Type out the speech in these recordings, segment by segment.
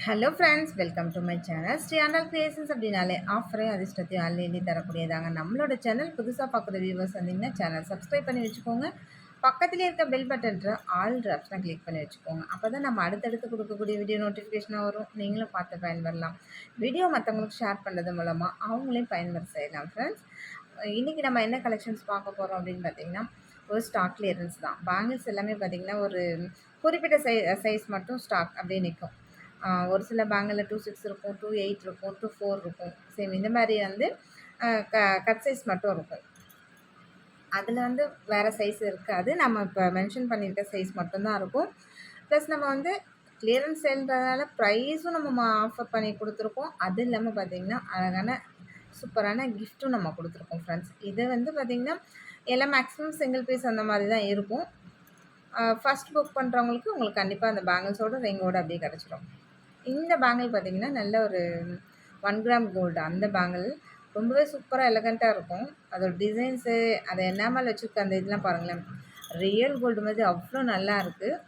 Hello friends, welcome to my channel. Sri Andal creations அப்படின்னாலே ஆஃபரையும் அதிர்ஷ்டத்தையும் அள்ளி தரக்கூடியதாங்க. நம்மளோட சேனல் புதுசாக பார்க்குற வியூவர்ஸ் வந்தீங்கன்னா சேனல் சப்ஸ்கிரைப் பண்ணி வச்சுக்கோங்க. பக்கத்துலேயே இருக்க பெல் பட்டன்ற ஆல் ஆப்ஷனை கிளிக் பண்ணி வச்சுக்கோங்க. அப்போ தான் நம்ம அடுத்தடுத்து கொடுக்கக்கூடிய வீடியோ நோட்டிஃபிகேஷனாக வரும். நீங்களும் பார்த்து பயன்பெறலாம். வீடியோ மற்றவங்களுக்கு ஷேர் பண்ணுறது மூலமாக அவங்களையும் பயன்பெற செய்யலாம். ஃப்ரெண்ட்ஸ், இன்றைக்கி நம்ம என்ன கலெக்ஷன்ஸ் பார்க்க போகிறோம் அப்படின்னு பார்த்தீங்கன்னா, ஒரு ஸ்டாக் கிளியரன்ஸ் தான். பேங்கிள்ஸ் எல்லாமே பார்த்திங்கன்னா ஒரு குறிப்பிட்ட சைஸ் மட்டும் ஸ்டாக் அப்படியே நிற்கும். ஒரு சில பேங்கில் 26 இருக்கும், 28 இருக்கும், 24 இருக்கும். சேம் இந்த மாதிரி வந்து கட் சைஸ் மட்டும் இருக்கும். அதில் வந்து வேறு சைஸ் இருக்காது. நம்ம இப்போ மென்ஷன் பண்ணியிருக்க சைஸ் மட்டும்தான் இருக்கும். ப்ளஸ் நம்ம வந்து கிளியரன்ஸ் சேல்ன்றதுனால ப்ரைஸும் நம்ம ஆஃபர் பண்ணி கொடுத்துருக்கோம். அது இல்லாமல் பார்த்திங்கன்னா அழகான சூப்பரான கிஃப்ட்டும் நம்ம கொடுத்துருக்கோம் ஃப்ரெண்ட்ஸ். இது வந்து பார்த்திங்கன்னா எல்லாம் மேக்ஸிமம் சிங்கிள் பீஸ் அந்த மாதிரி தான் இருக்கும். ஃபஸ்ட் புக் பண்ணுறவங்களுக்கு உங்களுக்கு கண்டிப்பாக அந்த பேங்கிள்ஸோட ரிங்கோடு அப்படியே கிடச்சிரும். இந்த பேங்கிள் பார்த்திங்கன்னா நல்ல ஒரு 1 கிராம் கோல்டு. அந்த பேங்கிள் ரொம்பவே சூப்பராக எலகண்ட்டாக இருக்கும். அதோட டிசைன்ஸு, அதை என்னாமல் வச்சுருக்க அந்த இதெல்லாம் பாருங்களேன், ரியல் கோல்டு மாதிரி அவ்வளோ நல்லா இருக்குது.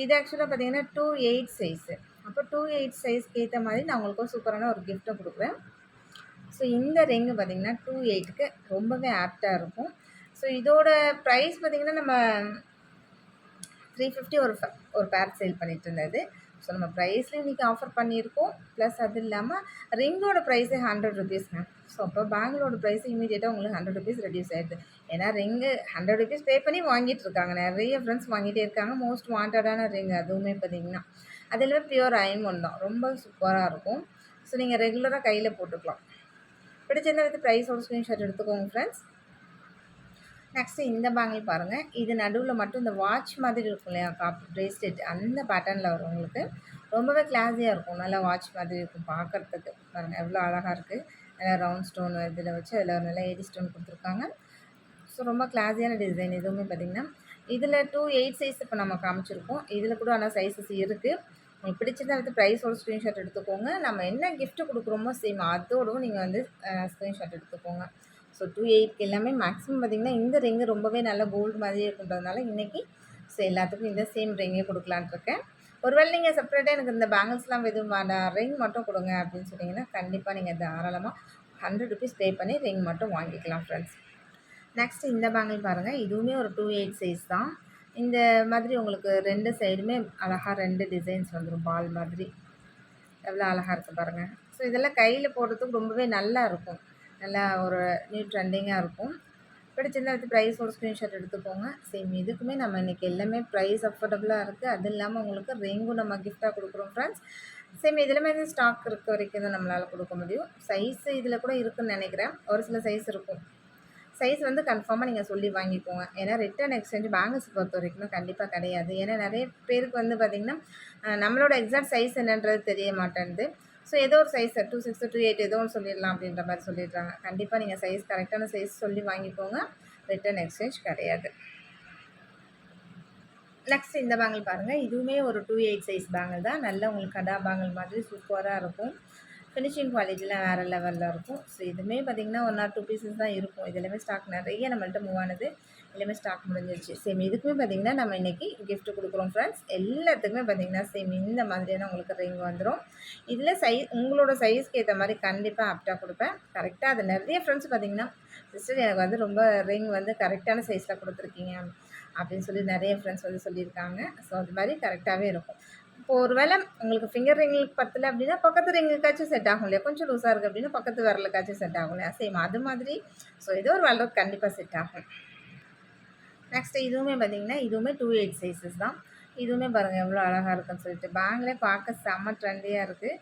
இது ஆக்சுவலாக பார்த்திங்கன்னா 28 சைஸு. அப்போ 28 சைஸ்க்கு ஏற்ற மாதிரி நான் உங்களுக்கு சூப்பரான ஒரு கிஃப்ட்டும் கொடுக்குறேன். ஸோ இந்த ரிங்கு பார்த்திங்கன்னா 28க்கு ரொம்பவே ஆப்டாக இருக்கும். ஸோ இதோட ப்ரைஸ் பார்த்திங்கன்னா நம்ம 350 ஒரு பேர் சேல் பண்ணிட்டு இருந்தது. ஸோ நம்ம ப்ரைஸ்லேயும் இன்றைக்கி ஆஃபர் பண்ணியிருக்கோம். ப்ளஸ் அது இல்லாமல் ரிங்கோட ப்ரைஸே 100 ருபீஸ்ங்க. ஸோ அப்போ பேங்கிளோட ப்ரைஸ் இமீடியட்டாக உங்களுக்கு 100 ருபீஸ் ரெடியூஸ் ஆகிடுது. ஏன்னா ரிங்கு 100 ருபீஸ் பே பண்ணி வாங்கிட்டு இருக்காங்க. நிறைய ஃப்ரெண்ட்ஸ் வாங்கிட்டே இருக்காங்க. மோஸ்ட் வாண்டடான ரிங் அதுவுமே பார்த்திங்கன்னா அதில் பியூர் ஐமோன் தான். ரொம்ப சூப்பராக இருக்கும். ஸோ நீங்கள் ரெகுலராக கையில் போட்டுக்கலாம். பிடிச்சிருந்த வித் ப்ரைஸோட ஸ்க்ரீன்ஷாட் எடுத்துக்கோங்க ஃப்ரெண்ட்ஸ். நெக்ஸ்ட்டு இந்த பேங்கிள் பாருங்கள். இது நடுவில் மட்டும் இந்த வாட்ச் மாதிரி இருக்கும் இல்லையா, ப்ரேஸ்லெட் அந்த பேட்டர்னில் வரும். உங்களுக்கு ரொம்பவே கிளாஸியாக இருக்கும். நல்லா வாட்ச் மாதிரி இருக்கும் பார்க்குறதுக்கு. பாருங்கள் எவ்வளோ அழகாக இருக்குது. நல்லா ரவுண்ட் ஸ்டோன் இதில் வச்சு அதில் நல்லா ஏடி ஸ்டோன் கொடுத்துருக்காங்க. ஸோ ரொம்ப கிளாஸியான டிசைன். இதுவுமே பார்த்திங்கன்னா இதில் 28 சைஸ் இப்போ நம்ம காமிச்சிருக்கோம். இதில் கூட ஆனால் சைஸஸ் இருக்குது. உங்களுக்கு பிடிச்சிருந்தா வந்து ப்ரைஸோட ஸ்க்ரீன்ஷாட் எடுத்துக்கோங்க. நம்ம என்ன கிஃப்ட்டு கொடுக்குறோமோ சேம் அதோடவும் நீங்கள் வந்து ஸ்க்ரீன்ஷாட் எடுத்துக்கோங்க. ஸோ 28க்கு எல்லாமே மேக்ஸிமம் பார்த்திங்கன்னா இந்த ரிங்கு ரொம்பவே நல்ல கோல்டு மாதிரியே இருக்குன்றதுனால இன்றைக்கி ஸோ எல்லாத்துக்கும் இந்த சேம் ரிங்கே கொடுக்கலான்ட்டு இருக்கேன். ஒருவேளை நீங்கள் செப்பரேட்டாக எனக்கு இந்த பேங்கிள்ஸ்லாம் எதுவும் வேண்டாம், ரிங் மட்டும் கொடுங்க அப்படின்னு சொன்னீங்கன்னா கண்டிப்பாக நீங்கள் தாராளமாக 100 ருபீஸ் பே பண்ணி ரிங் மட்டும் வாங்கிக்கலாம் ஃப்ரெண்ட்ஸ். நெக்ஸ்ட் இந்த பேங்கிள் பாருங்கள். இதுவுமே ஒரு 28 சைஸ் தான். இந்த மாதிரி உங்களுக்கு 2 சைடுமே அழகாக 2 டிசைன்ஸ் வந்துடும் பால் மாதிரி. எவ்வளோ அழகாக இருக்குது பாருங்கள். ஸோ இதெல்லாம் கையில் போடுறதுக்கு ரொம்பவே நல்லா இருக்கும். நல்லா ஒரு நியூ ட்ரெண்டிங்காக இருக்கும். பிடிச்சிருந்தா வித் ப்ரைஸோட ஸ்க்ரீன்ஷாட் எடுத்துக்கோங்க. சேம் இதுக்குமே நம்ம இன்றைக்கி எல்லாமே ப்ரைஸ் அஃபோர்டபுளாக இருக்குது. அது இல்லாமல் உங்களுக்கு ரிங்கும் நம்ம கிஃப்டாக கொடுக்குறோம் ஃப்ரெண்ட்ஸ். சேம் இதில் வந்து ஸ்டாக் இருக்க வரைக்கும் தான் நம்மளால் கொடுக்க முடியும். சைஸு இதில் கூட இருக்குதுன்னு நினைக்கிறேன். ஒரு சில சைஸ் இருக்கும். சைஸ் வந்து கன்ஃபார்மாக நீங்கள் சொல்லி வாங்கிக்கோங்க. ஏன்னா ரிட்டன் எக்ஸ்சேஞ்ச் பேங்கிள்ஸ் பொறுத்த வரைக்கும் கண்டிப்பாக கிடையாது. ஏன்னா நிறைய பேருக்கு வந்து பார்த்திங்கன்னா நம்மளோட எக்ஸாக்ட் சைஸ் என்னன்றது தெரிய மாட்டேன்து. ஸோ ஏதோ ஒரு சைஸ் 26, 28 ஏதோ ஒன்று சொல்லிடலாம் அப்படின்ற மாதிரி சொல்லிடுறாங்க. கண்டிப்பாக நீங்கள் சைஸ் கரெக்டான சைஸ் சொல்லி வாங்கிக்கோங்க. ரிட்டன் எக்ஸ்சேஞ்ச் கிடையாது. நெக்ஸ்ட் இந்த பேங்கிள் பாருங்கள். இதுவுமே ஒரு 28 சைஸ் பேங்கிள் தான். நல்ல உங்களுக்கு கடா பேங்கிள் மாதிரி சூப்பராக இருக்கும். ஃபினிஷிங் குவாலிட்டிலாம் வேறு லெவலில் இருக்கும். ஸோ இதுவுமே பார்த்திங்கன்னா 1 or 2 பீசஸ் தான் இருக்கும். இதுலேயுமே ஸ்டாக் நிறைய நம்மள்ட்ட மூவ் ஆனது. எல்லாமே ஸ்டாக் முடிஞ்சிருச்சு. சேம் இதுக்குமே பார்த்திங்கன்னா நம்ம இன்றைக்கி கிஃப்ட் கொடுக்குறோம் ஃப்ரெண்ட்ஸ். எல்லாத்துக்குமே பார்த்திங்கன்னா சேம் இந்த மாதிரியான உங்களுக்கு ரிங் வந்துடும். இதில் உங்களோட சைஸ்க்கு ஏற்ற மாதிரி கண்டிப்பாக ஆப்டாக கொடுப்பேன். கரெக்டாக அது நிறைய ஃப்ரெண்ட்ஸ் பார்த்திங்கன்னா சிஸ்டர் எனக்கு வந்து ரொம்ப ரிங் வந்து கரெக்டான சைஸில் கொடுத்துருக்கீங்க அப்படின்னு சொல்லி நிறைய ஃப்ரெண்ட்ஸ் வந்து சொல்லியிருக்காங்க. ஸோ அது மாதிரி கரெக்டாகவே இருக்கும். இப்போ ஒரு வேளை உங்களுக்கு ஃபிங்கர் ரிங்களுக்கு பத்தலை அப்படின்னா பக்கத்து ரிங்குக்காச்சும் செட் ஆகும் இல்லையா, கொஞ்சம் லூஸாக இருக்குது அப்படின்னா பக்கத்து விரலுக்காச்சும் செட் ஆகும் இல்லையா, சேம் அது மாதிரி. ஸோ ஏதோ ஒரு விரலுக்கு கண்டிப்பாக செட் ஆகும். நெக்ஸ்ட்டு இதுவுமே பார்த்திங்கன்னா இதுவுமே 28 சைஸஸ் தான். இதுவுமே பாருங்கள் எவ்வளோ அழகாக இருக்குன்னு சொல்லிட்டு பேங்கிலே பார்க்க செம்ம ட்ரெண்டியாக இருக்குது.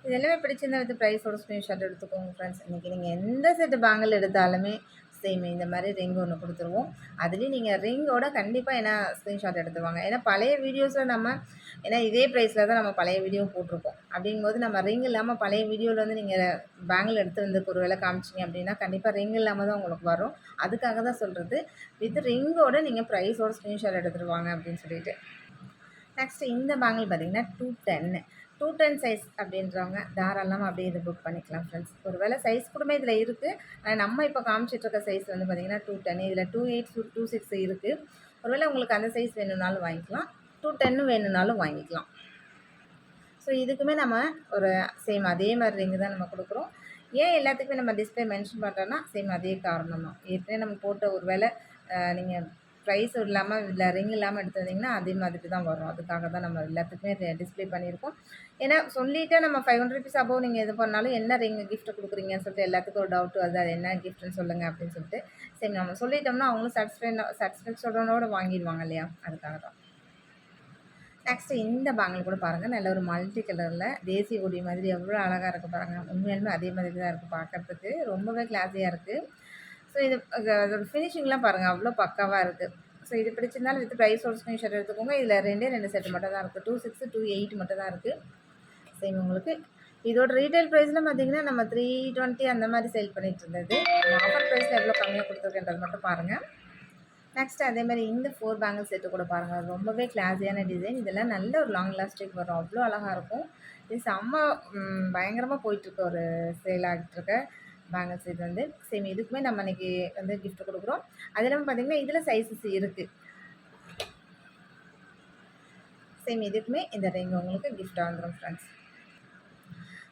இது எல்லாமே பிடிச்சிருந்தா வித் ப்ரைஸோட ஸ்க்ரீன்ஷாட் எடுத்துக்கோங்க ஃப்ரெண்ட்ஸ். இன்றைக்கி நீங்கள் எந்த செட்டு பேங்கில் எடுத்தாலுமே சேம் இந்த மாதிரி ரிங் ஒன்று கொடுத்துருவோம். அதுலேயும் நீங்கள் ரிங்கோட கண்டிப்பாக ஏன்னா ஸ்க்ரீன்ஷாட் எடுத்துவாங்க. ஏன்னா பழைய வீடியோஸில் நம்ம ஏன்னா இதே ப்ரைஸில் தான் நம்ம பழைய வீடியோ போட்டிருக்கோம். அப்படிங்கும்போது நம்ம ரிங் இல்லாமல் பழைய வீடியோவில் வந்து நீங்கள் பேங்கில் எடுத்து வந்து ஒரு வேளை காமிச்சிங்க அப்படின்னா கண்டிப்பாக ரிங் இல்லாமல் தான் உங்களுக்கு வரும். அதுக்காக தான் சொல்கிறது. வித் ரிங்கோட நீங்கள் ப்ரைஸோட ஸ்க்ரீன்ஷாட் எடுத்துகிட்டு வாங்க அப்படின்னு சொல்லிட்டு. நெக்ஸ்ட்டு இந்த பேங்கிள் பார்த்திங்கன்னா 210 சைஸ் அப்படின்றவங்க தாராளமாக அப்படியே இது புக் பண்ணிக்கலாம் ஃப்ரெண்ட்ஸ். ஒரு வேளை சைஸ் கூடமே இதில் இருக்குது. ஆனால் நம்ம இப்போ காமிச்சிட்ருக்க சைஸ் வந்து பார்த்திங்கன்னா 210. இதில் 28, 26 இருக்குது. ஒரு வேளை உங்களுக்கு அந்த சைஸ் வேணும்னாலும் வாங்கிக்கலாம். 210 வேணும்னாலும் வாங்கிக்கலாம். ஸோ ஸோ இதுக்குமே நம்ம ஒரு சேம் அதே மாதிரி ரிங்கு தான் நம்ம கொடுக்குறோம். ஏன் எல்லாத்துக்குமே நம்ம டிஸ்பிளே மென்ஷன் பண்ணுறோன்னா சேம் அதே காரணம் தான். ஏற்கனவே நம்ம போட்ட ஒரு வேளை நீங்கள் ப்ரைஸ் இல்லாமல் இல்லை ரிங் இல்லாமல் எடுத்துருந்தீங்கன்னா அதே மாதிரி தான் வரும். அதுக்காக தான் நம்ம எல்லாத்துக்குமே டிஸ்பிளே பண்ணியிருக்கோம். ஏன்னா சொல்லிவிட்டு நம்ம ₹500 அபோவ் நீங்கள் இது பண்ணாலும் என்ன ரிங் கிஃப்ட் கொடுக்குறீங்கன்னு சொல்லிட்டு எல்லாத்துக்கும் ஒரு டவுட் வருது. அது என்ன கிஃப்ட்னு சொல்லுங்கள் அப்படின்னு சொல்லிட்டு சரி நம்ம சொல்லிட்டோம்னா அவங்களும் சாட்டிஸ்ஃபேக்ஷனோட வாங்கிடுவாங்க இல்லையா? அதுக்காக தான். நெக்ஸ்ட்டு இந்த பேங்கிள் கூட பாருங்கள். நல்ல ஒரு மல்டி கலரில் தேசிய கொடி மாதிரி எவ்வளோ அழகாக இருக்குது பாருங்கள். உண்மையாலுமே அதே மாதிரி தான் இருக்குது பார்க்குறதுக்கு. ரொம்பவே கிளாஸியாக இருக்குது. ஸோ இது அதோட ஃபினிஷிங்லாம் பாருங்கள் அவ்வளோ பக்காவாக இருக்குது. ஸோ இது பிடிச்சிருந்தாலும் வித் ப்ரைஸோட ஸ்க்ரீன்ஷாட் எடுத்துக்கோங்க. இதில் 2 செட் மட்டும் தான் இருக்குது. 26, 28 மட்டும் தான் இருக்குது. சேம் உங்களுக்கு இதோட ரீட்டைல் ப்ரைஸ்லாம் பார்த்தீங்கன்னா நம்ம 320 அந்த மாதிரி சேல் பண்ணிகிட்டு இருந்தது. ஆஃபர் ப்ரைஸில் எவ்வளோ கம்மியாக கொடுத்துருக்கேன்றது மட்டும் பாருங்கள். நெக்ஸ்ட் அதே மாதிரி இந்த 4 பேங்கிள் செட்டு கூட பாருங்கள். ரொம்பவே கிளாஸியான டிசைன். இதெல்லாம் நல்ல ஒரு லாங் லாஸ்டிக் வரும். அவ்வளோ அழகாக இருக்கும். இது செம்ம பயங்கரமாக போயிட்டுருக்க ஒரு சேல் ஆகிட்டுருக்க பேங்கிள்ஸ் இது வந்து. சேம் இதுக்குமே நம்ம இன்றைக்கி வந்து கிஃப்ட் கொடுக்குறோம். அது இல்லாமல் பார்த்திங்கன்னா இதில் சைஸஸ் இருக்குது. சேம் இதுக்குமே இந்த ரிங் உங்களுக்கு கிஃப்டாக வந்துடும் ஃப்ரெண்ட்ஸ்.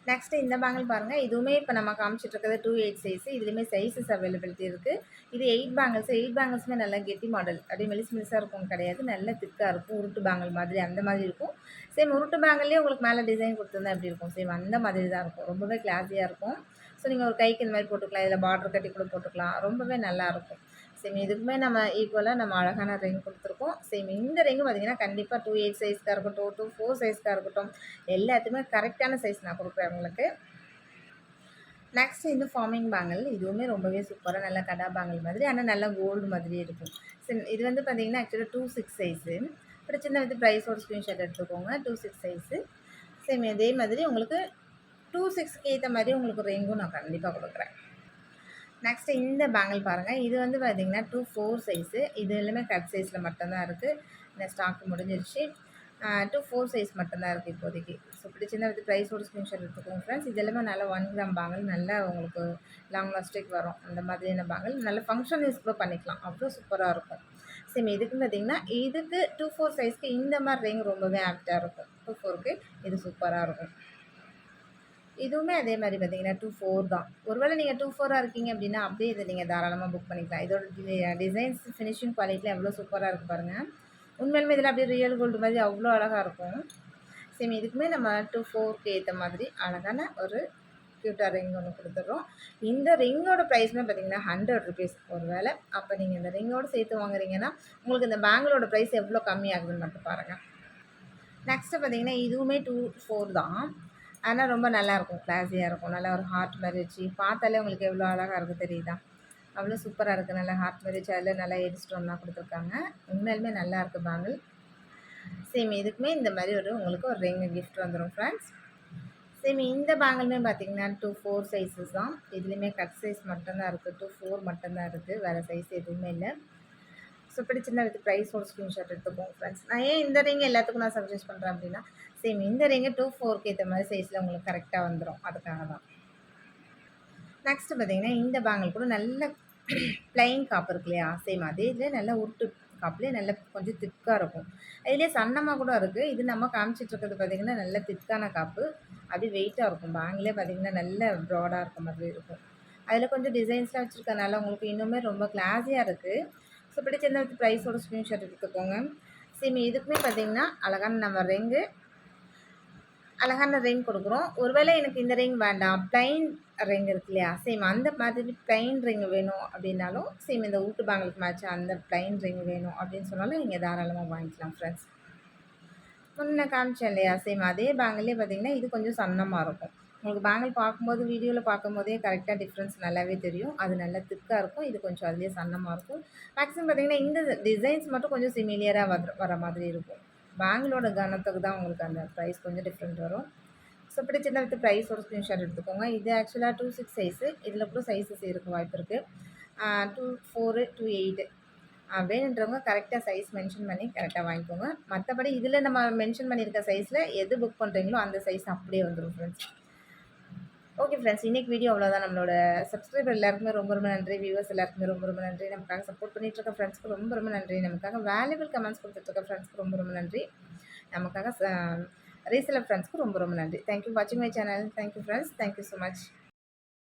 நெக்ஸ்ட்டு இந்த பேங்கிள் பாருங்கள். இதுவுமே இப்போ நம்ம காமிச்சிட்ருக்கிறது 28 சைஸு. இதுலேயுமே சைஸஸ் அவைலபிலிட்டி இருக்குது. இது 8 பேங்கிள்ஸ். 8 பேங்கிள்ஸுமே நல்லா கெட்டி மாடல். அப்படியே மெலிசாக இருக்கும் கிடையாது. நல்ல திக்காக இருக்கும். உருட்டு பேங்கிள் மாதிரி அந்த மாதிரி இருக்கும். சேம் உருட்டு பேங்கிள்லேயே உங்களுக்கு மேலே டிசைன் கொடுத்துருந்தா எப்படி இருக்கும்? சேம் அந்த மாதிரி தான் இருக்கும். ரொம்பவே கிளாஸியாக இருக்கும். ஸோ நீங்கள் ஒரு கைக்கு இந்த மாதிரி போட்டுக்கலாம். இதில் பார்டர் கட்டி கூட போட்டுக்கலாம். ரொம்பவே நல்லாயிருக்கும். சேம் இதுக்குமே நம்ம ஈக்குவலாக நம்ம அழகான ரிங் கொடுத்துருக்கோம். சேம் இந்த ரிங்கு பார்த்திங்கன்னா கண்டிப்பாக 28 சைஸ்க்காக இருக்கட்டும், 24 சைஸ்க்காக இருக்கட்டும், எல்லாத்துக்குமே கரெக்டான சைஸ் நான் கொடுக்குறேன் உங்களுக்கு. நெக்ஸ்ட் இந்த ஃபார்மிங் பேங்கிள். இதுவுமே ரொம்பவே சூப்பராக நல்லா கடா பேங்கிள் மாதிரி, ஆனால் நல்லா கோல்டு மாதிரி இருக்கும். சரி இது வந்து பார்த்திங்கன்னா ஆக்சுவலாக 26 சைஸு. சின்ன வந்து ப்ரைஸோட ஸ்க்ரீன்ஷாட் எடுத்துக்கோங்க. 26 சைஸு. சேம் இதே மாதிரி உங்களுக்கு 26க்கு ஏற்ற மாதிரி உங்களுக்கு ரிங்கும் நான் கண்டிப்பாக கொடுக்குறேன். நெக்ஸ்ட்டு இந்த பேங்கிள் பாருங்கள். இது வந்து பார்த்திங்கன்னா 24 சைஸு. இது எல்லாமே கட் சைஸில் மட்டும்தான் இருக்குது. இந்த ஸ்டாக் முடிஞ்சிருச்சு. 24 சைஸ் மட்டும்தான் இருக்குது இப்போதைக்கு. ஸோ பிடிச்சிருந்தா வித் ப்ரைஸோட ஸ்க்ரீன்ஷாட் எடுத்துக்கோங்க ஃப்ரெண்ட்ஸ். இது எல்லாமே நல்லா 1 கிராம் பேங்கிள். நல்லா உங்களுக்கு லாங் லாஸ்டிக் வரும். அந்த மாதிரியான பேங்கிள் நல்ல ஃபங்க்ஷன் யூஸ் கூட பண்ணிக்கலாம். அவ்வளோ சூப்பராக இருக்கும். சேம் இதுக்கு பார்த்திங்கன்னா இதுக்கு 24 சைஸ்க்கு இந்த மாதிரி ரிங் ரொம்பவே ஆப்டாக இருக்கும். 24க்கு இது சூப்பராக இருக்கும். இதுவுமே அதே மாதிரி பார்த்தீங்கன்னா 24 தான். ஒருவேளை நீங்கள் 24ஆக இருக்கீங்க அப்படின்னா அப்படியே இதை நீங்கள் தாராளமாக புக் பண்ணிக்கலாம். இதோட டிசைன்ஸ் ஃபினிஷிங் குவாலிட்டியில் எவ்வளோ சூப்பராக இருக்குது பாருங்கள். உண்மையிலுமே இதில் அப்படியே ரியல் கோல்டு மாதிரி அவ்வளோ அழகாக இருக்கும். சேம் இதுக்குமே நம்ம 24க்கு ஏற்ற மாதிரி அழகான ஒரு க்யூட்டாக ரிங் ஒன்று கொடுத்துட்றோம். இந்த ரிங்கோட ப்ரைஸுமே பார்த்தீங்கன்னா ₹100. ஒரு வேளை அப்போ நீங்கள் இந்த ரிங்கோடு சேர்த்து வாங்குறீங்கன்னா உங்களுக்கு இந்த பேங்கிளோட ப்ரைஸ் எவ்வளோ கம்மியாகுதுன்னு மட்டும் பாருங்கள். நெக்ஸ்ட்டு பார்த்தீங்கன்னா இதுவுமே 24 தான். ஆனால் ரொம்ப நல்லாயிருக்கும். கிளாஸியாக இருக்கும். நல்லா ஒரு ஹார்ட் மாதிரி வச்சு பார்த்தாலே உங்களுக்கு எவ்வளோ அழகாக இருக்குது தெரியுதா? அவ்வளோ சூப்பராக இருக்குது. நல்லா ஹார்ட் மாதிரி வச்சு அதில் நல்லா எடி ஸ்டோன்லாம் கொடுத்துருக்காங்க. உண்மையிலுமே நல்லாயிருக்கு பேங்கிள். சேம் இதுக்குமே இந்த மாதிரி உங்களுக்கு ஒரு ரிங் கிஃப்ட் வந்துடும் ஃப்ரெண்ட்ஸ். சேம் இந்த பேங்கிளுமே பார்த்திங்கன்னா 24 சைஸஸ் தான். இதுலேயுமே கட் சைஸ் மட்டும்தான் இருக்குது. 24 மட்டும்தான் இருக்குது. வேறு சைஸ் எதுவுமே இல்லை. ஸோ பிடிச்சிருந்தா வித் ப்ரைஸோட ஸ்க்ரீன்ஷாட் எடுத்துக்கோங்க ஃப்ரெண்ட்ஸ். நான் ஏன் இந்த ரிங் எல்லாத்துக்கும் நான் சஜஸ்ட் பண்ணுறேன் அப்படின்னா சேம் இந்த ரிங்கு 24க்கு ஏற்ற மாதிரி சைஸில் உங்களுக்கு கரெக்டாக வந்துடும். அதுக்காக தான். நெக்ஸ்ட்டு பார்த்திங்கன்னா இந்த பேங்கிள் கூட நல்ல ப்ளைன் காப்பு இருக்கு இல்லையா? சேம் அதே இதில் நல்ல உருட்டு காப்புலேயே நல்ல கொஞ்சம் திக்காக இருக்கும். இதுலேயே சன்னமாக கூட இருக்குது. இது நம்ம காமிச்சிட்ருக்கிறது பார்த்திங்கன்னா நல்ல திக்கான காப்பு. அப்படியே வெயிட்டாக இருக்கும். பேங்கிலே பார்த்திங்கன்னா நல்ல ப்ராடாக இருக்க மாதிரி இருக்கும். அதில் கொஞ்சம் டிசைன்ஸ்லாம் வச்சுருக்கனால உங்களுக்கு இன்னுமே ரொம்ப கிளாஸியாக இருக்குது. ஸோ பிடிச்சிருந்த ப்ரைஸோட ஸ்க்ரீன்ஷாட் எடுத்துக்கோங்க. சேம் இதுக்குமே பார்த்திங்கன்னா அழகான நம்ம ரிங்கு அழகான ரிங் கொடுக்குறோம். ஒருவேளை எனக்கு இந்த ரிங் வேண்டாம், ப்ளைன் ரிங் இருக்கு இல்லையா? சேம் அந்த மாதிரி ப்ளைன் ரிங் வேணும் அப்படின்னாலும் சேம் இந்த ஊட்டு பேங்கிளுக்கு மேட்சாக அந்த ப்ளைன் ரிங் வேணும் அப்படின்னு சொன்னாலும் நீங்கள் தாராளமாக வாங்கிக்கலாம் ஃப்ரெண்ட்ஸ். முன்ன காமிச்சேன் இல்லையா? சேம் அதே பேங்கிள்லேயே பார்த்திங்கன்னா இது கொஞ்சம் சன்னமாக இருக்கும். உங்களுக்கு பேங்கிள் பார்க்கும்போது வீடியோவில் பார்க்கும்போதே கரெக்டாக டிஃப்ரென்ஸ் நல்லாவே தெரியும். அது நல்லா திக்காக இருக்கும். இது கொஞ்சம் அதுலேயே சன்னமாக இருக்கும். மேக்ஸிமம் பார்த்திங்கன்னா இந்த டிசைன்ஸ் மட்டும் கொஞ்சம் சிமிலியராக வர மாதிரி இருக்கும். பேங்கிளோட கனத்துக்கு தான் உங்களுக்கு அந்த ப்ரைஸ் கொஞ்சம் டிஃப்ரெண்ட் வரும். ஸோ பிடிச்சிருந்தா வித் ப்ரைஸோட ஸ்க்ரீன்ஷாட் எடுத்துக்கோங்க. இது ஆக்சுவலாக 26 சைஸு. இதில் கூட சைஸஸ் இருக்க வாய்ப்பு இருக்குது. 24, 28 வேணுன்றவங்க கரெக்டாக சைஸ் மென்ஷன் பண்ணி கரெக்டாக வாங்கிக்கோங்க. மற்றபடி இதில் நம்ம மென்ஷன் பண்ணியிருக்க சைஸில் எது புக் பண்ணுறீங்களோ அந்த சைஸ் அப்படியே வந்துடும் ஃப்ரெண்ட்ஸ். ஓகே ஃப்ரெண்ட்ஸ், இன்றைக்கி வீடியோ அவ்வளோதான். நம்மளோட சப்ஸ்கிரைபர் எல்லாருக்குமே ரொம்ப ரொம்ப நன்றி. வியூவர்ஸ் எல்லாருக்குமே ரொம்ப ரொம்ப நன்றி. நமக்காக சப்போர்ட் பண்ணிகிட்டு இருக்க ஃப்ரெண்ட்ஸ்க்கு ரொம்ப ரொம்ப நன்றி. நமக்காக வேல்யூபிள் கமெண்ட்ஸ் கொடுத்துட்ருக்க ஃப்ரெண்ட்ஸ்க்கு ரொம்ப ரொம்ப நன்றி. நமக்காக ரீசெலர் ஃப்ரெண்ட்ஸ்க்கு ரொம்ப ரொம்ப நன்றி. தேங்க்யூ வாட்சிங் my channel. Thank you friends. Thank you so much.